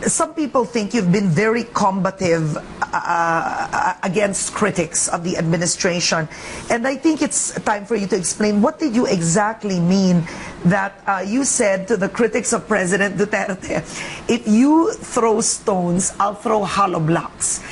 some people think you've been very combative against critics of the administration. And I think it's time for you to explain, what did you exactly mean that you said to the critics of President Duterte, if you throw stones, I'll throw Hallowblocks.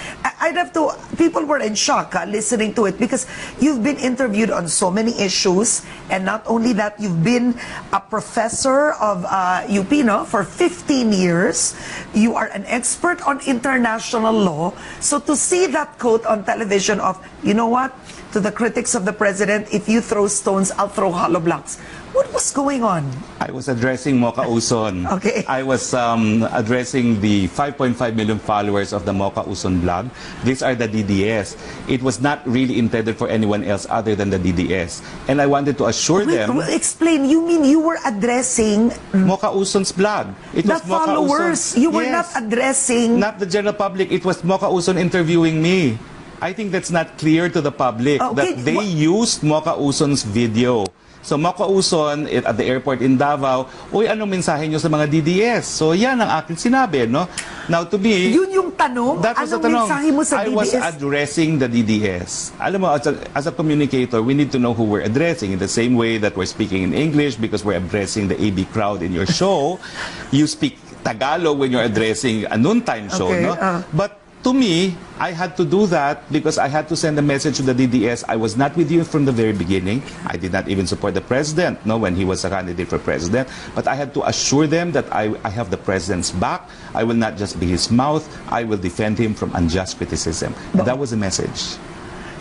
I'd have to, people were in shock listening to it, because you've been interviewed on so many issues, and not only that, you've been a professor of UP, no, for 15 years. You are an expert on international law. So to see that quote on television of, you know what, to the critics of the president, if you throw stones, I'll throw Hallowblocks. What was going on? I was addressing Mocha Uson. Okay. I was addressing the 5.5 million followers of the Mocha Uson blog. These are the DDS. It was not really intended for anyone else other than the DDS. And I wanted to assure them... Explain, you mean you were addressing... Mocha Uson's blog. It the was Mocha followers. Uson. You were Yes. not addressing... Not the general public. It was Mocha Uson interviewing me. I think that's not clear to the public, Okay. that they used Mocha Uson's video. So Mocha Uson at the airport in Davao, uy, anong mensahe nyo sa mga DDS? So yan ang aking sinabi, no? Now to me, yun yung tanong? that was anong the tanong. mensahe mo sa I DDS? was addressing the DDS. Alam mo, as a communicator, we need to know who we're addressing. In the same way that we're speaking in English because we're addressing the AB crowd in your show, you speak Tagalog when you're addressing a noontime show, Okay, no? But to me, I had to do that because I had to send a message to the DDS. I was not with you from the very beginning. I did not even support the president, no, when he was a candidate for president. But I had to assure them that I have the president's back. I will not just be his mouth. I will defend him from unjust criticism. And that was the message.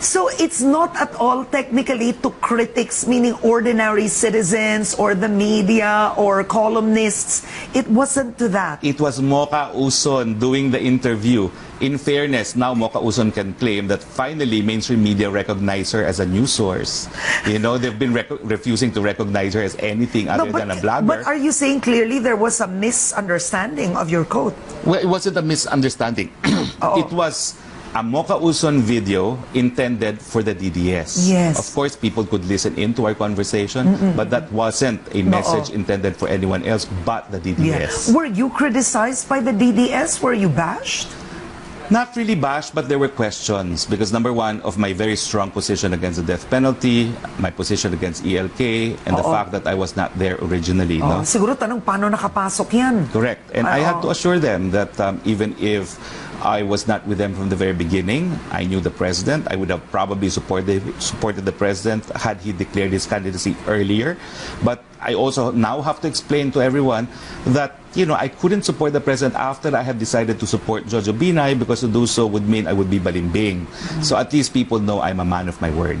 So it's not at all technically to critics, meaning ordinary citizens or the media or columnists. It wasn't to that. It was Mocha Uson doing the interview. In fairness, now Mocha Uson can claim that finally mainstream media recognize her as a news source. You know, they've been refusing to recognize her as anything other than a blogger. But are you saying clearly there was a misunderstanding of your quote? Well, it wasn't a misunderstanding. It was a Mocha Uson video intended for the DDS. Yes. Of course, people could listen into our conversation, but that wasn't a message intended for anyone else but the DDS. Yeah. Were you criticized by the DDS? Were you bashed? Not really bashed, but there were questions. Because number one, of my very strong position against the death penalty, my position against ELK, and the fact that I was not there originally. No? Siguro tanong, paano nakapasok yan? Correct. And I had to assure them that even if I was not with them from the very beginning, I knew the president. I would have probably supported the president had he declared his candidacy earlier. But I also now have to explain to everyone that, you know, I couldn't support the president after I had decided to support Jojo Binay, because to do so would mean I would be balimbing. So at least people know I'm a man of my word.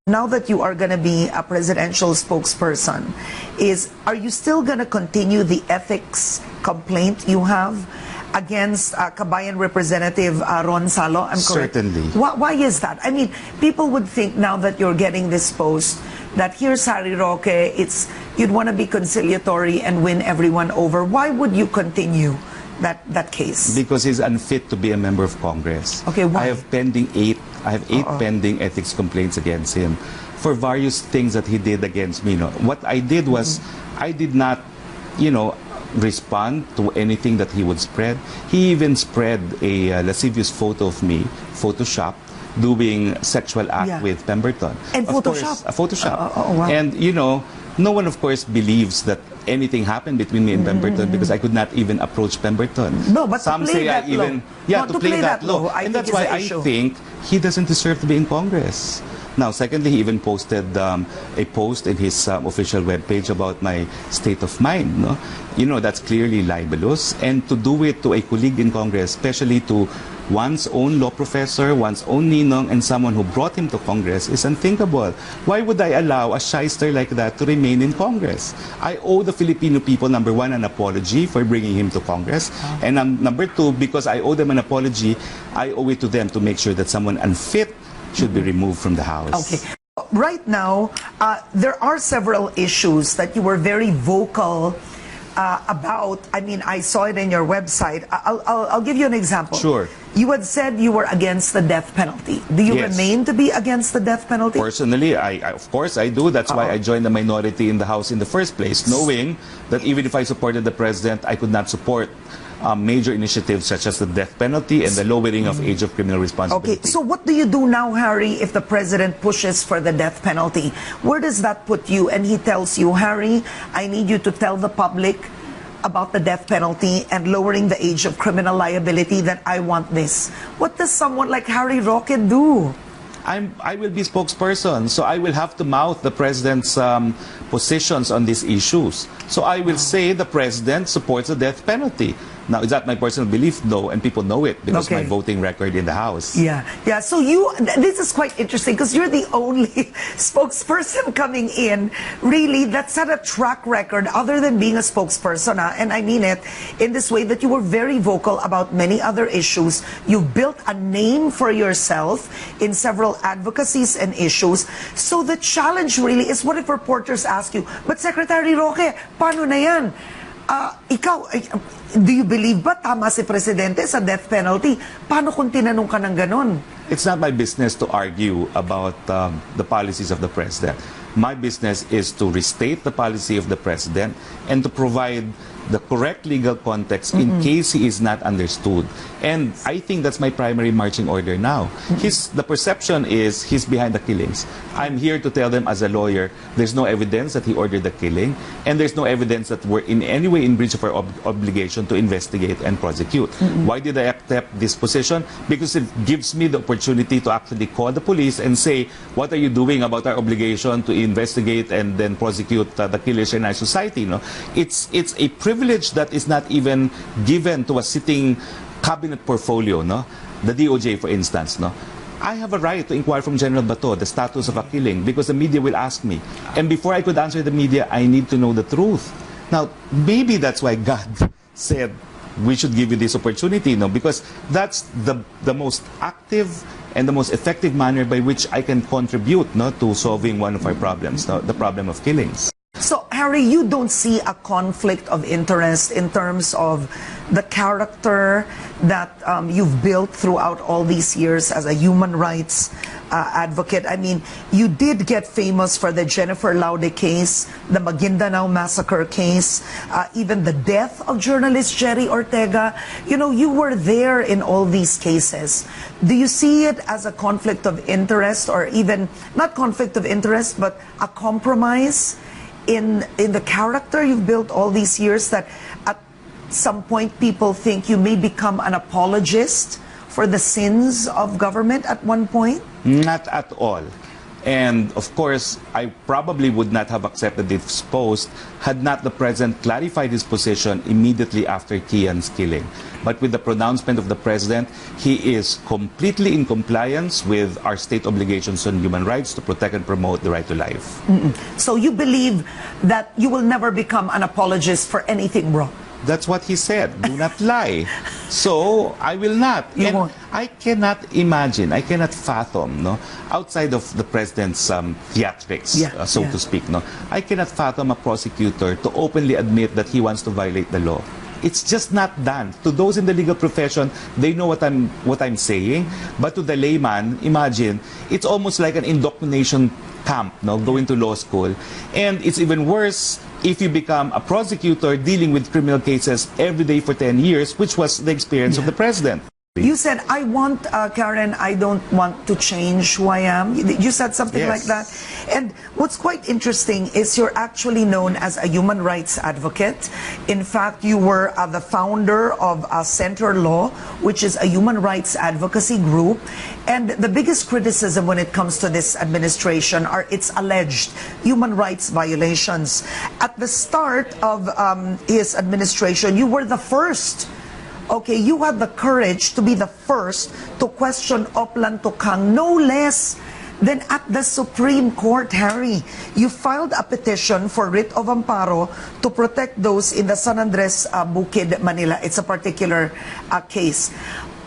Now that you are going to be a presidential spokesperson, are you still going to continue the ethics complaint you have against Kabayan Representative Ron Salo? I'm correct. Certainly. Why is that? I mean, people would think now that you're getting this post that here's Harry Roque, you'd want to be conciliatory and win everyone over. Why would you continue that case? Because he's unfit to be a member of Congress. Okay, why? I have eight pending ethics complaints against him for various things that he did against me. No? What I did was, I did not, you know, respond to anything that he would spread. He even spread a lascivious photo of me, Photoshop, doing sexual act with Pemberton. And of Photoshop? Course, a Photoshop. Wow. And, you know, no one, of course, believes that anything happened between me and Pemberton because I could not even approach Pemberton. No, but some to play say that I even low. yeah, No, to play that low. And that's why I think he doesn't deserve to be in Congress. Now, secondly, he even posted a post in his official webpage about my state of mind. No? You know, that's clearly libelous. And to do it to a colleague in Congress, especially to one's own law professor, one's own ninong, and someone who brought him to Congress is unthinkable. Why would I allow a shyster like that to remain in Congress? I owe the Filipino people, number one, an apology for bringing him to Congress. And number two, because I owe them an apology, I owe it to them to make sure that someone unfit should be removed from the House. Okay. Right now, there are several issues that you were very vocal about. I mean, I saw it in your website. I'll give you an example. Sure. You had said you were against the death penalty. Do you Yes. remain to be against the death penalty? Personally, of course I do. That's why I joined the minority in the House in the first place, knowing that even if I supported the president, I could not support major initiatives such as the death penalty and the lowering of age of criminal responsibility. Okay, so what do you do now, Harry, if the president pushes for the death penalty? Where does that put you? And he tells you, Harry, I need you to tell the public about the death penalty and lowering the age of criminal liability, that I want this. What does someone like Harry Roque do? I will be spokesperson, so I will have to mouth the president's positions on these issues. So I will say the president supports the death penalty. Now, is that my personal belief? No, and people know it because my voting record in the House. Yeah. So this is quite interesting because you're the only spokesperson coming in, really, that's had a track record other than being a spokesperson. And I mean it in this way, that you were very vocal about many other issues. You built a name for yourself in several advocacies and issues. So the challenge really is, what if reporters ask you, but Secretary Roque, paano na yan? Do you believe ba tama si Presidente sa death penalty? Paano kung tinanong ka ng ganon? It's not my business to argue about the policies of the president. My business is to restate the policy of the president and to provide the correct legal context in case he is not understood. And I think that's my primary marching order now. The perception is he's behind the killings. I'm here to tell them as a lawyer, there's no evidence that he ordered the killing, and there's no evidence that we're in any way in breach of our obligation to investigate and prosecute. Why did I accept this position? Because it gives me the opportunity to actually call the police and say, what are you doing about our obligation to investigate and then prosecute the killers in our society? No? It's a privilege that is not even given to a sitting cabinet portfolio, no? The DOJ, for instance, no? I have a right to inquire from General Bato the status of a killing because the media will ask me. And before I could answer the media, I need to know the truth. Now, maybe that's why God said we should give you this opportunity, no? Because that's the most active and the most effective manner by which I can contribute, no, to solving one of our problems, no? The problem of killings. So, Harry, you don't see a conflict of interest in terms of the character that you've built throughout all these years as a human rights advocate. I mean, you did get famous for the Jennifer Laude case, the Maguindanao massacre case, even the death of journalist Jerry Ortega. You know, you were there in all these cases. Do you see it as a conflict of interest, or even not conflict of interest, but a compromise in the character you've built all these years, that at some point people think you may become an apologist for the sins of government at one point? Not at all. And of course, I probably would not have accepted this post had not the president clarified his position immediately after Kian's killing. But with the pronouncement of the president, he is completely in compliance with our state obligations on human rights to protect and promote the right to life. So you believe that you will never become an apologist for anything wrong? That's what he said. Do not lie. So I will not. You and won't. I cannot imagine, I cannot fathom, no, outside of the president's theatrics, so to speak, no, I cannot fathom a prosecutor to openly admit that he wants to violate the law. It's just not done. To those in the legal profession, they know what I'm saying. But to the layman, imagine, it's almost like an indoctrination camp, no, going to law school. And it's even worse if you become a prosecutor dealing with criminal cases every day for 10 years, which was the experience of the president. You said, I want, Karen, I don't want to change who I am. You said something like that. And what's quite interesting is you're actually known as a human rights advocate. In fact, you were the founder of Center Law, which is a human rights advocacy group. And the biggest criticism when it comes to this administration are its alleged human rights violations. At the start of his administration, you were the first. Okay, you had the courage to be the first to question Oplan Tukang, no less than at the Supreme Court, Harry. You filed a petition for writ of amparo to protect those in the San Andres Bukid, Manila. It's a particular case.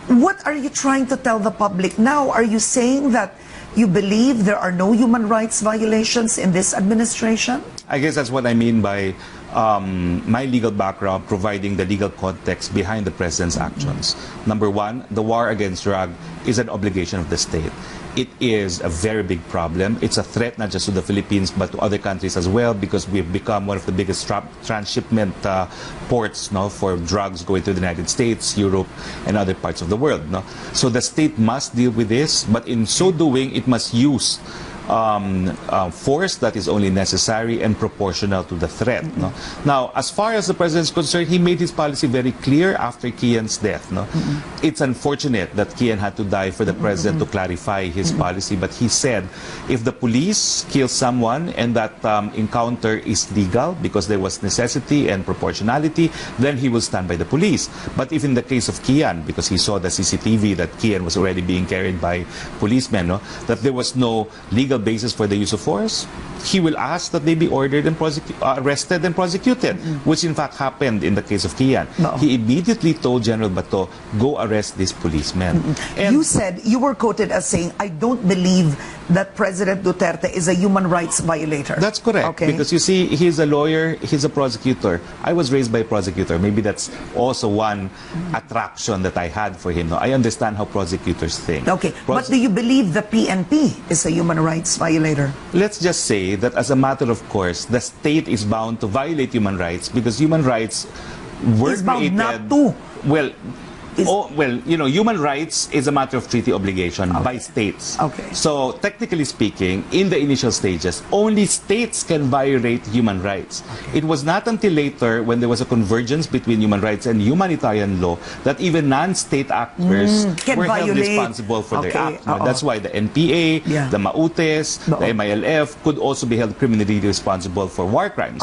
What are you trying to tell the public now? Are you saying that you believe there are no human rights violations in this administration? I guess that's what I mean by my legal background providing the legal context behind the president's actions. Number one, the war against drug is an obligation of the state. It is a very big problem. It's a threat not just to the Philippines but to other countries as well, because we've become one of the biggest transshipment ports for drugs going to the United States, Europe, and other parts of the world. So the state must deal with this, but in so doing, it must use force that is only necessary and proportional to the threat. Now, as far as the president is concerned, he made his policy very clear after Kian's death. It's unfortunate that Kian had to die for the president to clarify his policy, but he said if the police kill someone and that encounter is legal because there was necessity and proportionality, then he will stand by the police. But if in the case of Kian, because he saw the CCTV that Kian was already being carried by policemen, that there was no legal basis for the use of force, he will ask that they be ordered and arrested and prosecuted, which in fact happened in the case of Kian. He immediately told General Bato, go arrest these policemen. And you said, you were quoted as saying, I don't believe that President Duterte is a human rights violator. That's correct. Okay. Because you see, he's a lawyer, he's a prosecutor. I was raised by a prosecutor. Maybe that's also one attraction that I had for him. I understand how prosecutors think. Okay, but do you believe the PNP is a human rights violator? Let's just say that as a matter of course, the state is bound to violate human rights because human rights were created... not to. Human rights is a matter of treaty obligation by states. Okay. So, technically speaking, in the initial stages, only states can violate human rights. Okay. It was not until later, when there was a convergence between human rights and humanitarian law, that even non-state actors were held responsible for their acts. That's why the NPA, the Mautes, the MILF could also be held criminally responsible for war crimes.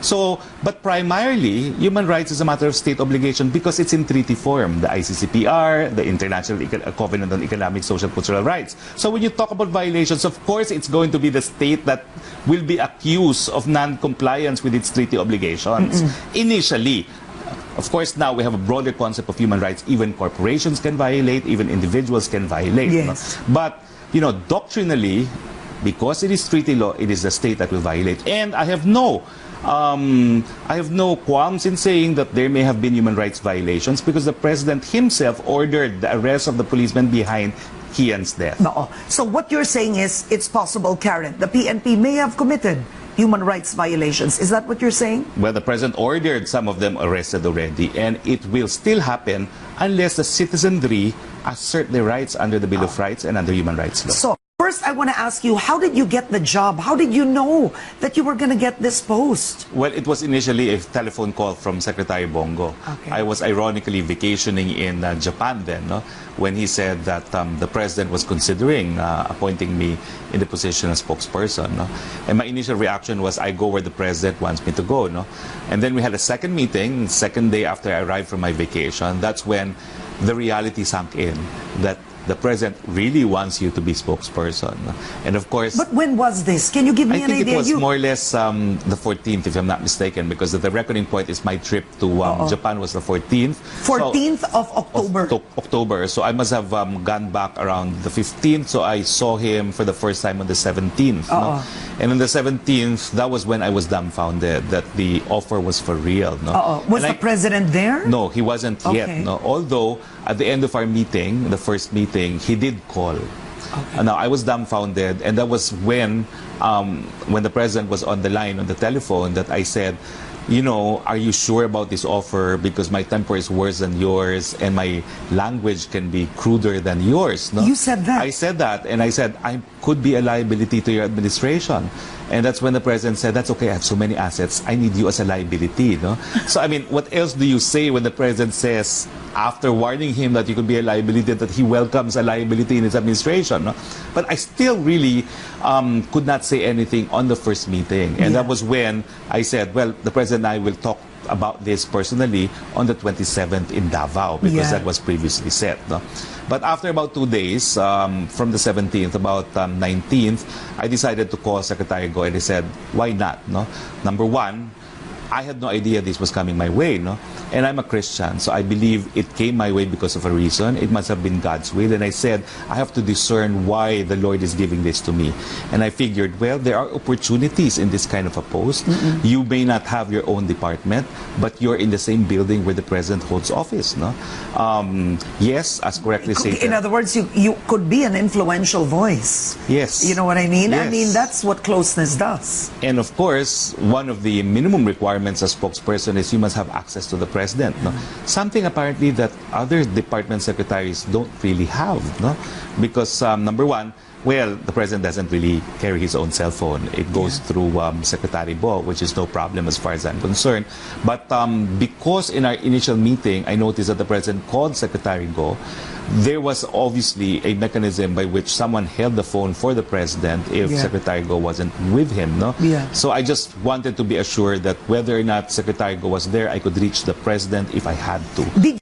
So, but primarily, human rights is a matter of state obligation because it's in treaty form. The ICCPR, the International Covenant on Economic, Social, Cultural Rights. So when you talk about violations, of course, it's going to be the state that will be accused of non-compliance with its treaty obligations. Initially. Of course, now we have a broader concept of human rights. Even corporations can violate, even individuals can violate. Yes. But, doctrinally, because it is treaty law, it is the state that will violate. And I have no qualms in saying that there may have been human rights violations because the president himself ordered the arrest of the policemen behind Kian's death. So what you're saying is it's possible, Karen, the PNP may have committed human rights violations. Is that what you're saying? Well, the president ordered some of them arrested already, and it will still happen unless the citizenry assert their rights under the Bill of Rights and under human rights law. So, first, I want to ask you, how did you get the job? How did you know that you were going to get this post? Well, it was initially a telephone call from Secretary Bongo. Okay. I was ironically vacationing in Japan then, when he said that the president was considering appointing me in the position of spokesperson. And my initial reaction was, I go where the president wants me to go. And then we had a second meeting, second day after I arrived from my vacation. That's when the reality sunk in, that the president really wants you to be spokesperson. And of course... But when was this? Can you give me an idea? I think it was more or less the 14th, if I'm not mistaken, because the reckoning point is my trip to Japan was the 14th. 14th of October. October. So I must have gone back around the 15th. So I saw him for the first time on the 17th. And on the 17th, that was when I was dumbfounded that the offer was for real. Was the president there? No, he wasn't yet. Although, at the end of our meeting, the first meeting, he did call. Now, I was dumbfounded, and that was when the president was on the line, on the telephone, that I said, are you sure about this offer? Because my temper is worse than yours, and my language can be cruder than yours. You said that? I said that, and I said, I could be a liability to your administration. And that's when the president said, that's okay, I have so many assets, I need you as a liability. So, I mean, what else do you say when the president says, after warning him that you could be a liability, that he welcomes a liability in his administration? But I still really could not say anything on the first meeting. And that was when I said, well, the president and I will talk about this personally on the 27th in Davao, because that was previously set. But after about 2 days, from the 17th, about 19th, I decided to call Secretary Go, and he said, why not? Number one, I had no idea this was coming my way, no? And I'm a Christian, so I believe it came my way because of a reason. It must have been God's will. And I said, I have to discern why the Lord is giving this to me. And I figured, well, there are opportunities in this kind of a post. You may not have your own department, but you're in the same building where the president holds office, no? Yes, as correctly stated. In other words, you could be an influential voice. Yes. You know what I mean? Yes. I mean, that's what closeness does. And of course, one of the minimum requirements as spokesperson is you must have access to the president. No? Something apparently that other department secretaries don't really have. No? Because number one, well, the president doesn't really carry his own cell phone. It goes through Secretary Bo, which is no problem as far as I'm concerned. But because in our initial meeting, I noticed that the president called Secretary Go, there was obviously a mechanism by which someone held the phone for the president if Secretary Go wasn't with him. No? So I just wanted to be assured that whether or not Secretary Go was there, I could reach the president if I had to.